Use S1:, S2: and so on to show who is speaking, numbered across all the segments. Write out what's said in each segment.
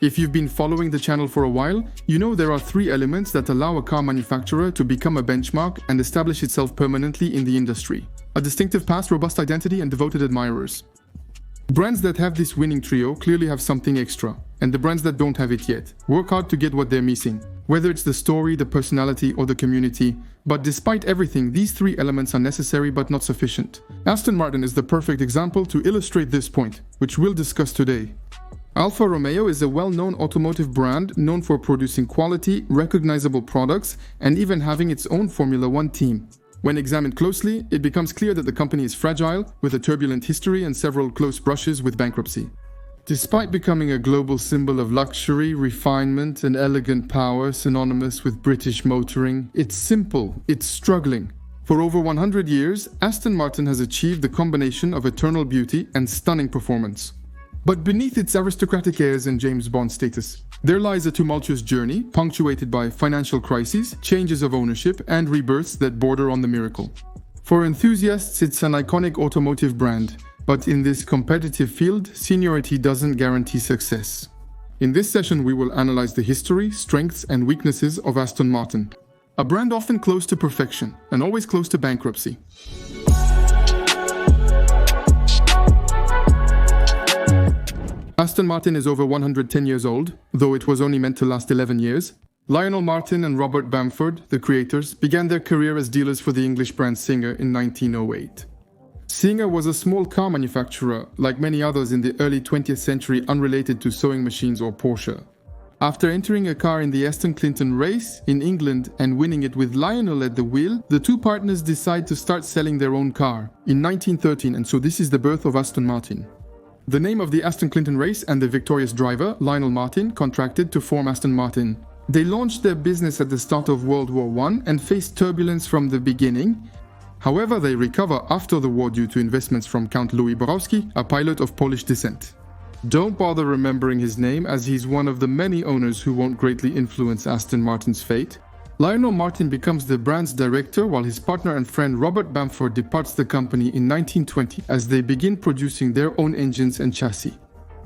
S1: If you've been following the channel for a while, you know there are three elements that allow a car manufacturer to become a benchmark and establish itself permanently in the industry. A distinctive past, robust identity, and devoted admirers. Brands that have this winning trio clearly have something extra, and the brands that don't have it yet work hard to get what they're missing, whether it's the story, the personality, or the community. But despite everything, these three elements are necessary but not sufficient. Aston Martin is the perfect example to illustrate this point, which we'll discuss today. Alfa Romeo is a well-known automotive brand known for producing quality, recognizable products, and even having its own Formula One team. When examined closely, it becomes clear that the company is fragile, with a turbulent history and several close brushes with bankruptcy. Despite becoming a global symbol of luxury, refinement, and elegant power synonymous with British motoring, it's simple, it's struggling. For over 100 years, Aston Martin has achieved the combination of eternal beauty and stunning performance. But beneath its aristocratic airs and James Bond status, there lies a tumultuous journey, punctuated by financial crises, changes of ownership, and rebirths that border on the miracle. For enthusiasts, it's an iconic automotive brand, but in this competitive field, seniority doesn't guarantee success. In this session, we will analyze the history, strengths, and weaknesses of Aston Martin, a brand often close to perfection and always close to bankruptcy. Aston Martin is over 110 years old, though it was only meant to last 11 years. Lionel Martin and Robert Bamford, the creators, began their career as dealers for the English brand Singer in 1908. Singer was a small car manufacturer, like many others in the early 20th century, unrelated to sewing machines or Porsche. After entering a car in the Aston Clinton race in England and winning it with Lionel at the wheel, the two partners decide to start selling their own car in 1913, and so this is the birth of Aston Martin. The name of the Aston Clinton race and the victorious driver, Lionel Martin, contracted to form Aston Martin. They launched their business at the start of World War I and faced turbulence from the beginning. However, they recover after the war due to investments from Count Louis Borowski, a pilot of Polish descent. Don't bother remembering his name, as he's one of the many owners who won't greatly influence Aston Martin's fate. Lionel Martin becomes the brand's director, while his partner and friend Robert Bamford departs the company in 1920 as they begin producing their own engines and chassis.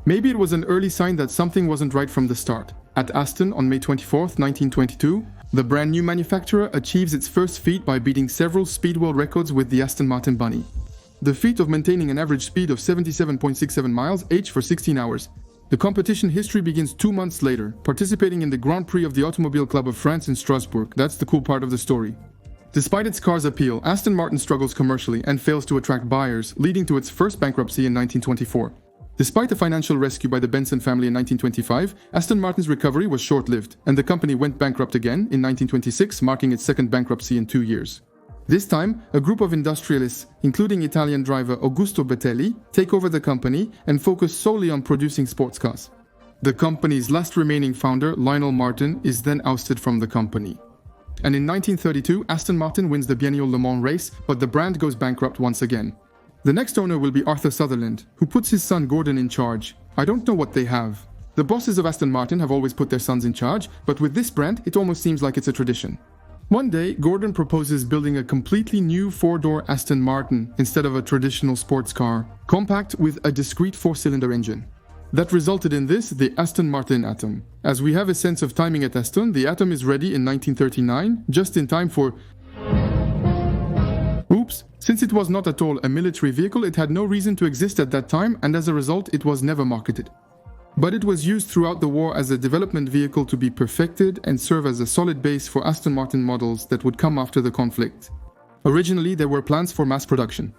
S1: Maybe it was an early sign that something wasn't right from the start. At Aston on May 24, 1922, the brand new manufacturer achieves its first feat by beating several speed world records with the Aston Martin Bunny. The feat of maintaining an average speed of 77.67 miles h for 16 hours. The competition history begins 2 months later, participating in the Grand Prix of the Automobile Club of France in Strasbourg. That's the cool part of the story. Despite its car's appeal, Aston Martin struggles commercially and fails to attract buyers, leading to its first bankruptcy in 1924. Despite a financial rescue by the Benson family in 1925, Aston Martin's recovery was short-lived, and the company went bankrupt again in 1926, marking its second bankruptcy in 2 years. This time, a group of industrialists, including Italian driver Augusto Betelli, take over the company and focus solely on producing sports cars. The company's last remaining founder, Lionel Martin, is then ousted from the company. And in 1932, Aston Martin wins the biennial Le Mans race, but the brand goes bankrupt once again. The next owner will be Arthur Sutherland, who puts his son Gordon in charge. I don't know what they have. The bosses of Aston Martin have always put their sons in charge, but with this brand, it almost seems like it's a tradition. One day, Gordon proposes building a completely new 4-door Aston Martin instead of a traditional sports car, compact with a discrete 4-cylinder engine. That resulted in this, the Aston Martin Atom. As we have a sense of timing at Aston, the Atom is ready in 1939, just in time for... Oops! Since it was not at all a military vehicle, it had no reason to exist at that time, and as a result, it was never marketed. But it was used throughout the war as a development vehicle to be perfected and serve as a solid base for Aston Martin models that would come after the conflict. Originally, there were plans for mass production.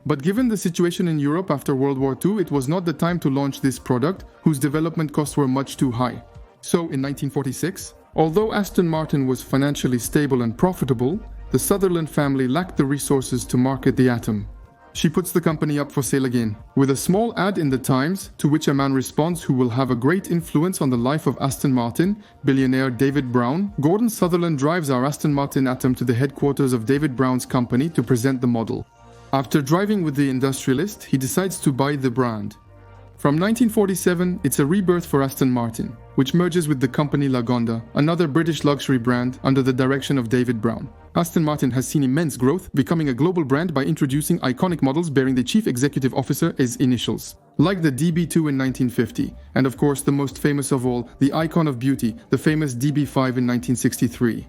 S1: But given the situation in Europe after World War II, it was not the time to launch this product, whose development costs were much too high. So, in 1946, although Aston Martin was financially stable and profitable, the Sutherland family lacked the resources to market the Atom. She puts the company up for sale again, with a small ad in the Times, to which a man responds who will have a great influence on the life of Aston Martin, billionaire David Brown. Gordon Sutherland drives our Aston Martin Atom to the headquarters of David Brown's company to present the model. After driving with the industrialist, he decides to buy the brand. From 1947, it's a rebirth for Aston Martin, which merges with the company Lagonda, another British luxury brand under the direction of David Brown. Aston Martin has seen immense growth, becoming a global brand by introducing iconic models bearing the chief executive officer as initials, like the DB2 in 1950, and of course the most famous of all, the icon of beauty, the famous DB5 in 1963.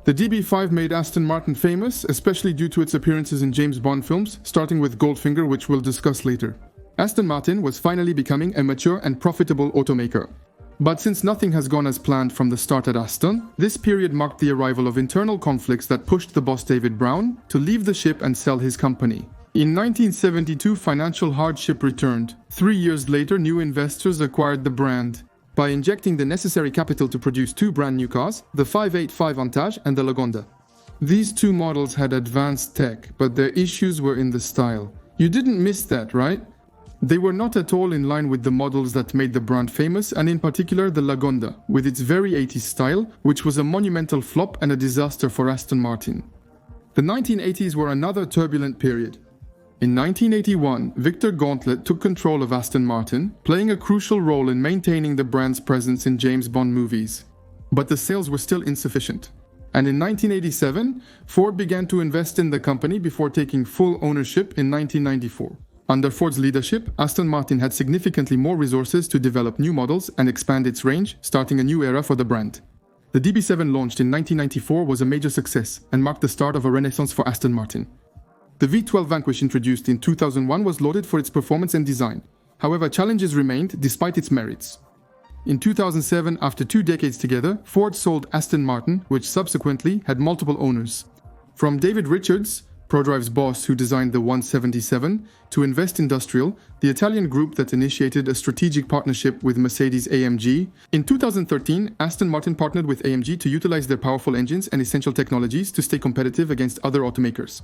S1: The DB5 made Aston Martin famous, especially due to its appearances in James Bond films, starting with Goldfinger, which we'll discuss later. Aston Martin was finally becoming a mature and profitable automaker. But since nothing has gone as planned from the start at Aston, this period marked the arrival of internal conflicts that pushed the boss David Brown to leave the ship and sell his company. In 1972, financial hardship returned. 3 years later, new investors acquired the brand by injecting the necessary capital to produce two brand new cars, the 585 Vantage and the Lagonda. These two models had advanced tech, but their issues were in the style. You didn't miss that, right? They were not at all in line with the models that made the brand famous, and in particular the Lagonda, with its very 80s style, which was a monumental flop and a disaster for Aston Martin. The 1980s were another turbulent period. In 1981, Victor Gauntlet took control of Aston Martin, playing a crucial role in maintaining the brand's presence in James Bond movies. But the sales were still insufficient. And in 1987, Ford began to invest in the company before taking full ownership in 1994. Under Ford's leadership, Aston Martin had significantly more resources to develop new models and expand its range, starting a new era for the brand. The DB7 launched in 1994 was a major success and marked the start of a renaissance for Aston Martin. The V12 Vanquish introduced in 2001 was lauded for its performance and design. However, challenges remained despite its merits. In 2007, after 2 decades together, Ford sold Aston Martin, which subsequently had multiple owners. From David Richards, ProDrive's boss who designed the 177, to Invest Industrial, the Italian group that initiated a strategic partnership with Mercedes-AMG. In 2013, Aston Martin partnered with AMG to utilize their powerful engines and essential technologies to stay competitive against other automakers.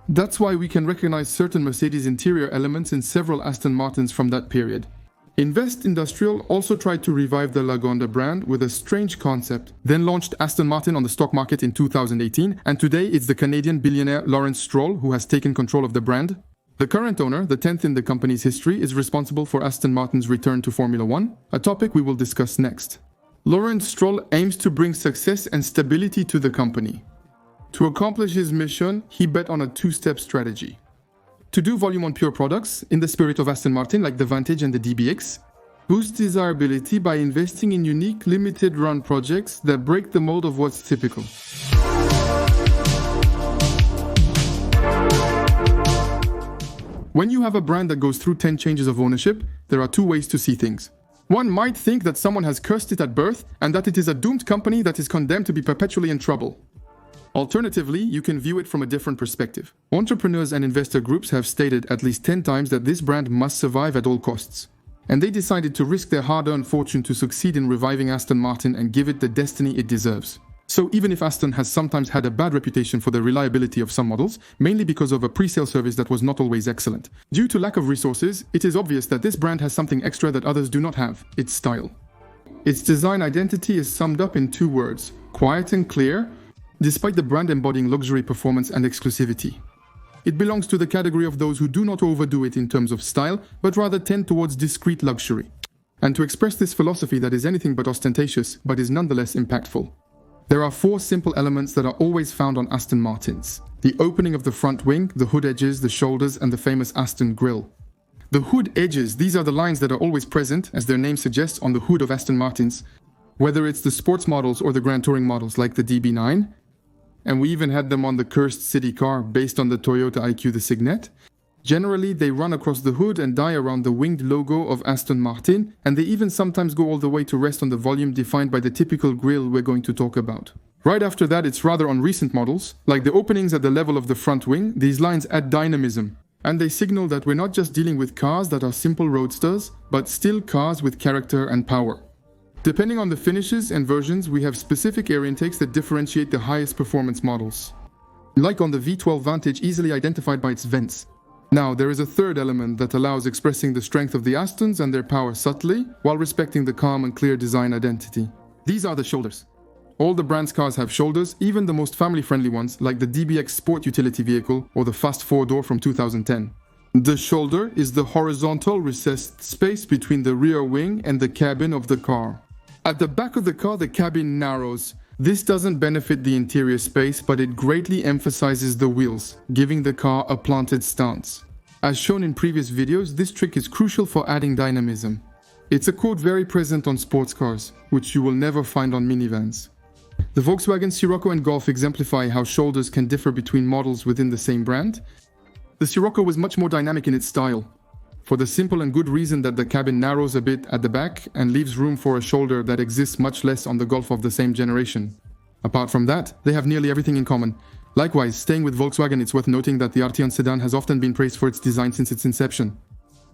S1: That's why we can recognize certain Mercedes interior elements in several Aston Martins from that period. Invest Industrial also tried to revive the Lagonda brand with a strange concept, then launched Aston Martin on the stock market in 2018, and today it's the Canadian billionaire Lawrence Stroll who has taken control of the brand. The current owner, the 10th in the company's history, is responsible for Aston Martin's return to Formula One, a topic we will discuss next. Lawrence Stroll aims to bring success and stability to the company. To accomplish his mission, he bet on a two-step strategy. To do volume on pure products, in the spirit of Aston Martin like the Vantage and the DBX, boost desirability by investing in unique limited-run projects that break the mold of what's typical. When you have a brand that goes through 10 changes of ownership, there are two ways to see things. One might think that someone has cursed it at birth and that it is a doomed company that is condemned to be perpetually in trouble. Alternatively, you can view it from a different perspective. Entrepreneurs and investor groups have stated at least 10 times that this brand must survive at all costs. And they decided to risk their hard-earned fortune to succeed in reviving Aston Martin and give it the destiny it deserves. So even if Aston has sometimes had a bad reputation for the reliability of some models, mainly because of a pre-sale service that was not always excellent, due to lack of resources, it is obvious that this brand has something extra that others do not have: its style. Its design identity is summed up in 2 words: quiet and clear, despite the brand embodying luxury, performance and exclusivity. It belongs to the category of those who do not overdo it in terms of style, but rather tend towards discreet luxury. And to express this philosophy that is anything but ostentatious, but is nonetheless impactful. There are 4 simple elements that are always found on Aston Martins: the opening of the front wing, the hood edges, the shoulders, and the famous Aston grille. The hood edges, these are the lines that are always present, as their name suggests, on the hood of Aston Martins, whether it's the sports models or the Grand Touring models like the DB9, and we even had them on the cursed city car based on the Toyota IQ, the Signet. Generally, they run across the hood and die around the winged logo of Aston Martin, and they even sometimes go all the way to rest on the volume defined by the typical grille we're going to talk about. Right after that, it's rather on recent models, like the openings at the level of the front wing. These lines add dynamism, and they signal that we're not just dealing with cars that are simple roadsters, but still cars with character and power. Depending on the finishes and versions, we have specific air intakes that differentiate the highest performance models. Like on the V12 Vantage, easily identified by its vents. Now, there is a third element that allows expressing the strength of the Astons and their power subtly, while respecting the calm and clear design identity. These are the shoulders. All the brand's cars have shoulders, even the most family-friendly ones, like the DBX Sport Utility Vehicle or the Fast 4-door from 2010. The shoulder is the horizontal recessed space between the rear wing and the cabin of the car. At the back of the car, the cabin narrows, This doesn't benefit the interior space, but it greatly emphasizes the wheels, giving the car a planted stance. As shown in previous videos, this trick is crucial for adding dynamism. It's a quote very present on sports cars, which you will never find on minivans. The Volkswagen Scirocco and Golf exemplify how shoulders can differ between models within the same brand. The Scirocco was much more dynamic in its style, for the simple and good reason that the cabin narrows a bit at the back and leaves room for a shoulder that exists much less on the Golf of the same generation. Apart from that, they have nearly everything in common. Likewise, staying with Volkswagen, it's worth noting that the Arteon sedan has often been praised for its design since its inception.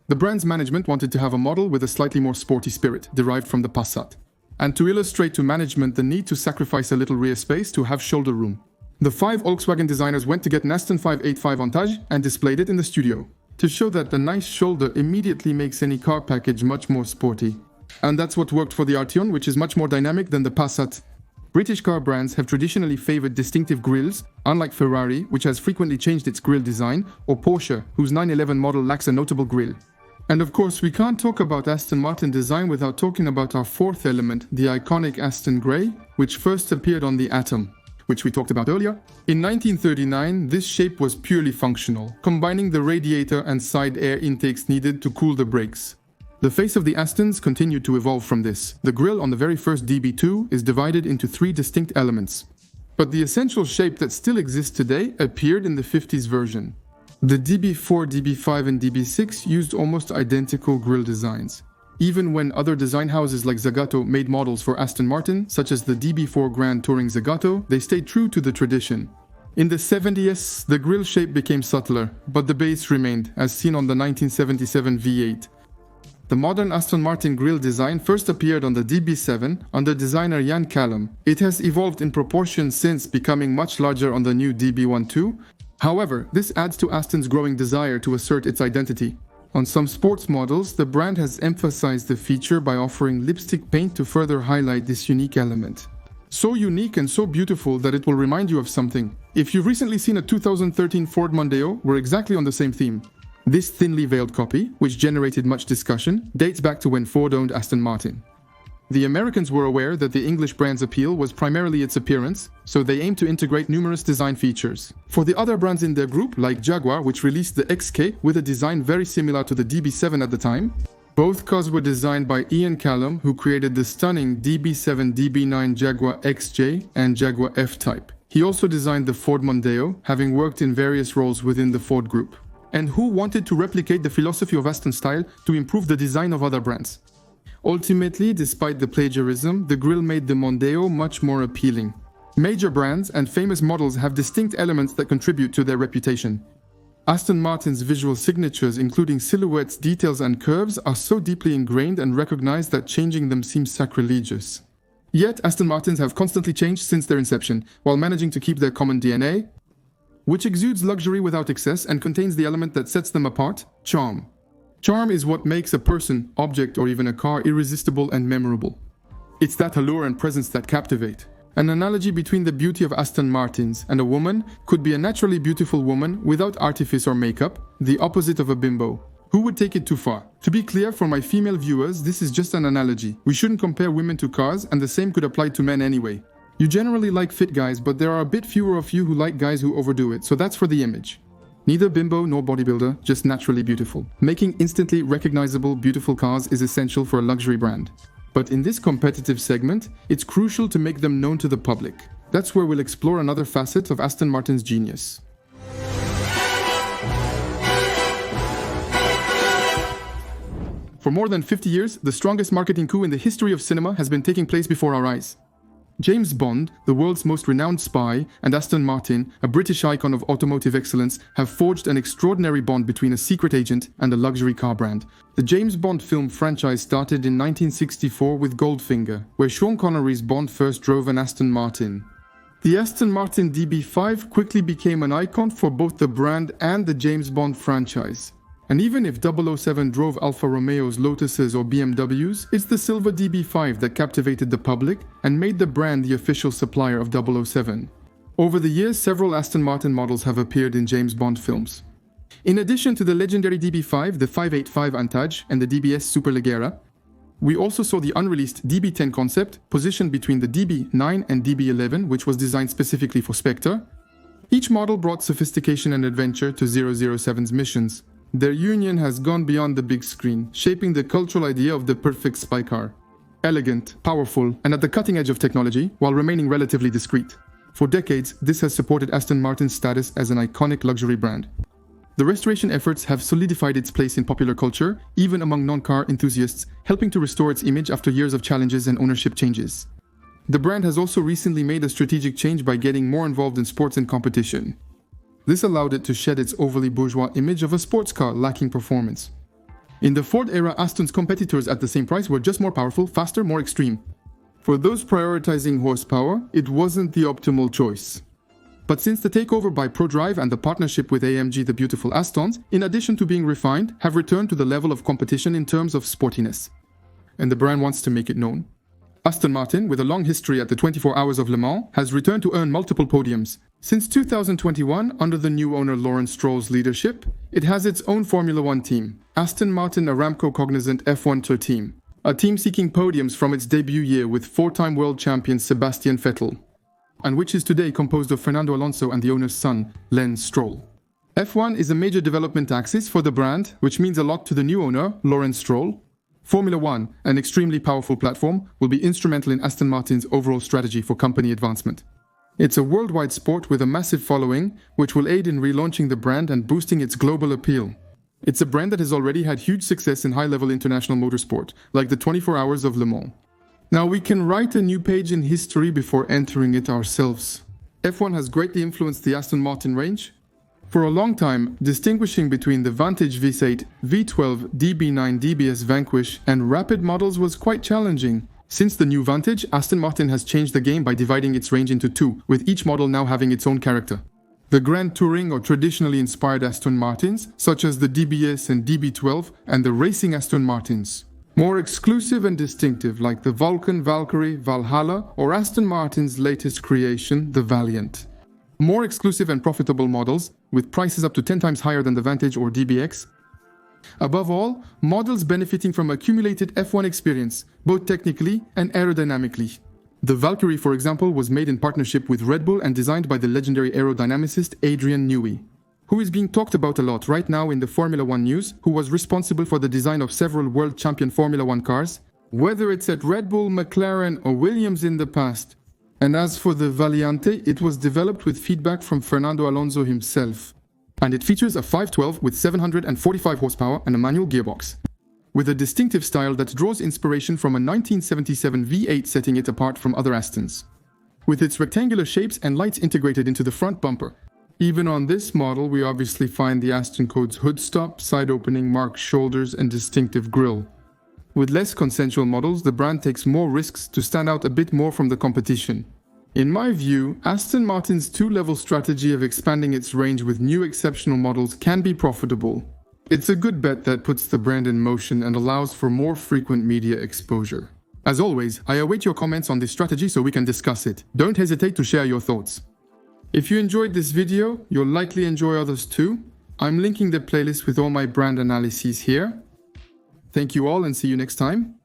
S1: The brand's management wanted to have a model with a slightly more sporty spirit, derived from the Passat, and to illustrate to management the need to sacrifice a little rear space to have shoulder room. The 5 Volkswagen designers went to get an Aston 585 Vantage and displayed it in the studio, to show that the nice shoulder immediately makes any car package much more sporty. And that's what worked for the Arteon, which is much more dynamic than the Passat. British car brands have traditionally favored distinctive grilles, unlike Ferrari, which has frequently changed its grille design, or Porsche, whose 911 model lacks a notable grille. And of course, we can't talk about Aston Martin design without talking about our fourth element, the iconic Aston Grey, which first appeared on the Atom, which we talked about earlier. In 1939, this shape was purely functional, combining the radiator and side air intakes needed to cool the brakes. The face of the Astons continued to evolve from this. The grille on the very first DB2 is divided into 3 distinct elements. But the essential shape that still exists today appeared in the 50s version. The DB4, DB5 and DB6 used almost identical grille designs. Even when other design houses like Zagato made models for Aston Martin, such as the DB4 Grand Touring Zagato, they stayed true to the tradition. In the 70s, the grille shape became subtler, but the base remained, as seen on the 1977 V8. The modern Aston Martin grille design first appeared on the DB7 under designer Jan Callum. It has evolved in proportion since, becoming much larger on the new DB12. However, this adds to Aston's growing desire to assert its identity. On some sports models, the brand has emphasized the feature by offering lipstick paint to further highlight this unique element. So unique and so beautiful that it will remind you of something. If you've recently seen a 2013 Ford Mondeo, we're exactly on the same theme. This thinly veiled copy, which generated much discussion, dates back to when Ford owned Aston Martin. The Americans were aware that the English brand's appeal was primarily its appearance, so they aimed to integrate numerous design features. For the other brands in their group, like Jaguar, which released the XK with a design very similar to the DB7 at the time, both cars were designed by Ian Callum, who created the stunning DB7, DB9 Jaguar XJ and Jaguar F-Type. He also designed the Ford Mondeo, having worked in various roles within the Ford Group, and who wanted to replicate the philosophy of Aston style to improve the design of other brands. Ultimately, despite the plagiarism, the grille made the Mondeo much more appealing. Major brands and famous models have distinct elements that contribute to their reputation. Aston Martin's visual signatures, including silhouettes, details and curves, are so deeply ingrained and recognized that changing them seems sacrilegious. Yet, Aston Martins have constantly changed since their inception, while managing to keep their common DNA, which exudes luxury without excess and contains the element that sets them apart: charm. Charm is what makes a person, object, or even a car irresistible and memorable. It's that allure and presence that captivate. An analogy between the beauty of Aston Martins and a woman could be a naturally beautiful woman without artifice or makeup, the opposite of a bimbo. Who would take it too far? To be clear, for my female viewers, this is just an analogy. We shouldn't compare women to cars, and the same could apply to men anyway. You generally like fit guys, but there are a bit fewer of you who like guys who overdo it, so that's for the image. Neither bimbo nor bodybuilder, just naturally beautiful. Making instantly recognizable, beautiful cars is essential for a luxury brand. But in this competitive segment, it's crucial to make them known to the public. That's where we'll explore another facet of Aston Martin's genius. For more than 50 years, the strongest marketing coup in the history of cinema has been taking place before our eyes. James Bond, the world's most renowned spy, and Aston Martin, a British icon of automotive excellence, have forged an extraordinary bond between a secret agent and a luxury car brand. The James Bond film franchise started in 1964 with Goldfinger, where Sean Connery's Bond first drove an Aston Martin. The Aston Martin DB5 quickly became an icon for both the brand and the James Bond franchise. And even if 007 drove Alfa Romeos, Lotuses or BMWs, it's the silver DB5 that captivated the public and made the brand the official supplier of 007. Over the years, several Aston Martin models have appeared in James Bond films. In addition to the legendary DB5, the 585 Vantage and the DBS Superleggera, We also saw the unreleased DB10 concept, positioned between the DB9 and DB11, which was designed specifically for Spectre. Each model brought sophistication and adventure to 007's missions. Their union has gone beyond the big screen, shaping the cultural idea of the perfect spy car. Elegant, powerful, and at the cutting edge of technology, while remaining relatively discreet. For decades, this has supported Aston Martin's status as an iconic luxury brand. The restoration efforts have solidified its place in popular culture, even among non-car enthusiasts, helping to restore its image after years of challenges and ownership changes. The brand has also recently made a strategic change by getting more involved in sports and competition. This allowed it to shed its overly bourgeois image of a sports car lacking performance. In the Ford era, Aston's competitors at the same price were just more powerful, faster, more extreme. For those prioritizing horsepower, it wasn't the optimal choice. But since the takeover by ProDrive and the partnership with AMG, the beautiful Astons, in addition to being refined, have returned to the level of competition in terms of sportiness. And the brand wants to make it known. Aston Martin, with a long history at the 24 Hours of Le Mans, has returned to earn multiple podiums. Since 2021, under the new owner Lawrence Stroll's leadership, it has its own Formula One team, Aston Martin Aramco-cognizant F1 team, a team seeking podiums from its debut year with four-time world champion Sebastian Vettel, and which is today composed of Fernando Alonso and the owner's son, Lance Stroll. F1 is a major development axis for the brand, which means a lot to the new owner, Lawrence Stroll. Formula One, an extremely powerful platform, will be instrumental in Aston Martin's overall strategy for company advancement. It's a worldwide sport with a massive following, which will aid in relaunching the brand and boosting its global appeal. It's a brand that has already had huge success in high-level international motorsport, like the 24 Hours of Le Mans. Now we can write a new page in history before entering it ourselves. F1 has greatly influenced the Aston Martin range. For a long time, distinguishing between the Vantage V8, V12, DB9, DBS Vanquish, and Rapid models was quite challenging. Since the new Vantage, Aston Martin has changed the game by dividing its range into two, with each model now having its own character. The Grand Touring or traditionally inspired Aston Martins, such as the DBS and DB12, and the racing Aston Martins. More exclusive and distinctive, like the Vulcan, Valkyrie, Valhalla, or Aston Martin's latest creation, the Valiant. More exclusive and profitable models, with prices up to 10 times higher than the Vantage or DBX. Above all, models benefiting from accumulated F1 experience, both technically and aerodynamically. The Valkyrie, for example, was made in partnership with Red Bull and designed by the legendary aerodynamicist Adrian Newey, who is being talked about a lot right now in the Formula One news, who was responsible for the design of several world champion Formula One cars, whether it's at Red Bull, McLaren or Williams in the past. And as for the Valiante, it was developed with feedback from Fernando Alonso himself. And it features a 512 with 745 horsepower and a manual gearbox, with a distinctive style that draws inspiration from a 1977 V8, setting it apart from other Astons. With its rectangular shapes and lights integrated into the front bumper. Even on this model, we obviously find the Aston code's hood stop, side opening, marked shoulders, and distinctive grille. With less consensual models, the brand takes more risks to stand out a bit more from the competition. In my view, Aston Martin's two-level strategy of expanding its range with new exceptional models can be profitable. It's a good bet that puts the brand in motion and allows for more frequent media exposure. As always, I await your comments on this strategy so we can discuss it. Don't hesitate to share your thoughts. If you enjoyed this video, you'll likely enjoy others too. I'm linking the playlist with all my brand analyses here. Thank you all and see you next time.